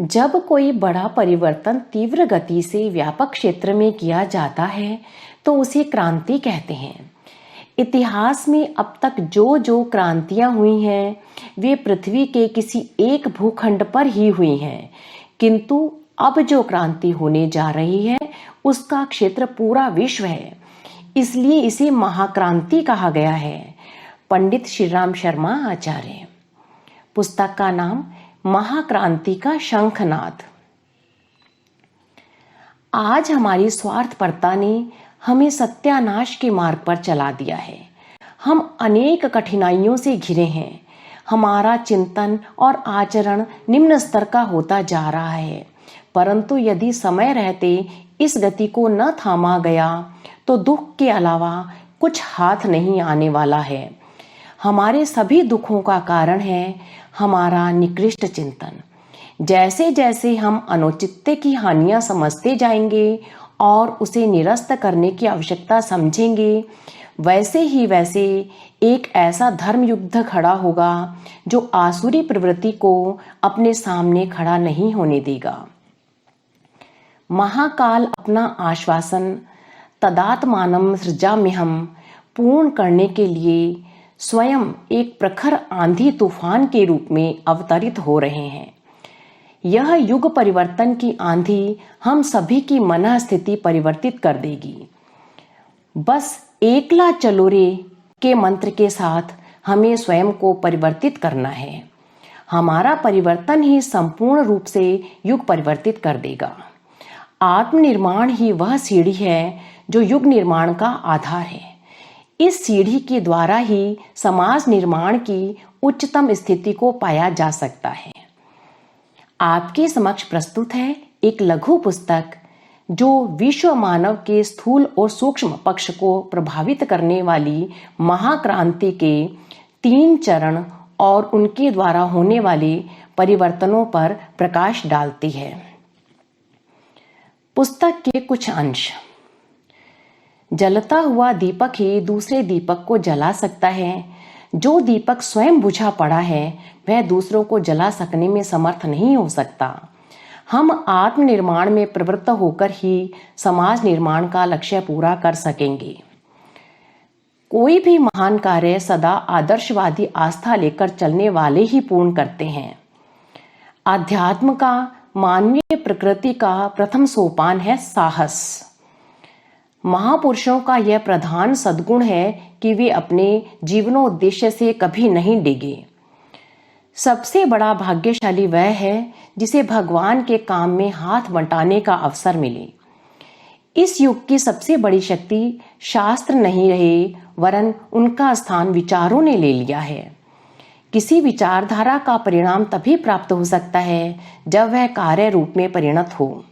जब कोई बड़ा परिवर्तन तीव्र गति से व्यापक क्षेत्र में किया जाता है तो उसे क्रांति कहते हैं। इतिहास में अब तक जो क्रांतियां हुई हैं वे पृथ्वी के किसी एक भूखंड पर ही हुई हैं, किंतु अब जो क्रांति होने जा रही है उसका क्षेत्र पूरा विश्व है, इसलिए इसे महाक्रांति कहा गया है। पंडित श्रीराम शर्मा आचार्य। पुस्तक का नाम महाक्रांति का शंखनाद। आज हमारी स्वार्थपरता ने हमें सत्यानाश के मार्ग पर चला दिया है। हम अनेक कठिनाइयों से घिरे हैं। हमारा चिंतन और आचरण निम्न स्तर का होता जा रहा है, परंतु यदि समय रहते इस गति को न थामा गया तो दुख के अलावा कुछ हाथ नहीं आने वाला है। हमारे सभी दुखों का कारण है हमारा निकृष्ट चिंतन। जैसे जैसे हम अनुचित्य की हानियां समझते जाएंगे और उसे निरस्त करने की आवश्यकता समझेंगे, वैसे ही वैसे एक ऐसा धर्म युद्ध खड़ा होगा जो आसुरी प्रवृत्ति को अपने सामने खड़ा नहीं होने देगा। महाकाल अपना आश्वासन तदात्मानं सृजाम्यहम् पूर्ण करने के लिए स्वयं एक प्रखर आंधी तूफान के रूप में अवतरित हो रहे हैं। यह युग परिवर्तन की आंधी हम सभी की मन स्थिति परिवर्तित कर देगी। बस एकला चलो रे के मंत्र के साथ हमें स्वयं को परिवर्तित करना है। हमारा परिवर्तन ही संपूर्ण रूप से युग परिवर्तित कर देगा। आत्मनिर्माण ही वह सीढ़ी है जो युग निर्माण का आधार है। इस सीढ़ी के द्वारा ही समाज निर्माण की उच्चतम स्थिति को पाया जा सकता है। आपके समक्ष प्रस्तुत है एक लघु पुस्तक जो विश्व मानव के स्थूल और सूक्ष्म पक्ष को प्रभावित करने वाली महाक्रांति के 3 चरण और उनके द्वारा होने वाले परिवर्तनों पर प्रकाश डालती है। पुस्तक के कुछ अंश। जलता हुआ दीपक ही दूसरे दीपक को जला सकता है। जो दीपक स्वयं बुझा पड़ा है वह दूसरों को जला सकने में समर्थ नहीं हो सकता। हम आत्मनिर्माण में प्रवृत्त होकर ही समाज निर्माण का लक्ष्य पूरा कर सकेंगे। कोई भी महान कार्य सदा आदर्शवादी आस्था लेकर चलने वाले ही पूर्ण करते हैं। अध्यात्म का मानवीय प्रकृति का प्रथम सोपान है साहस। महापुरुषों का यह प्रधान सद्गुण है कि वे अपने जीवनोद्देश्य से कभी नहीं डिगे। सबसे बड़ा भाग्यशाली वह है जिसे भगवान के काम में हाथ बंटाने का अवसर मिले। इस युग की सबसे बड़ी शक्ति शास्त्र नहीं रहे, वरन उनका स्थान विचारों ने ले लिया है। किसी विचारधारा का परिणाम तभी प्राप्त हो सकता है जब वह कार्य रूप में परिणत हो।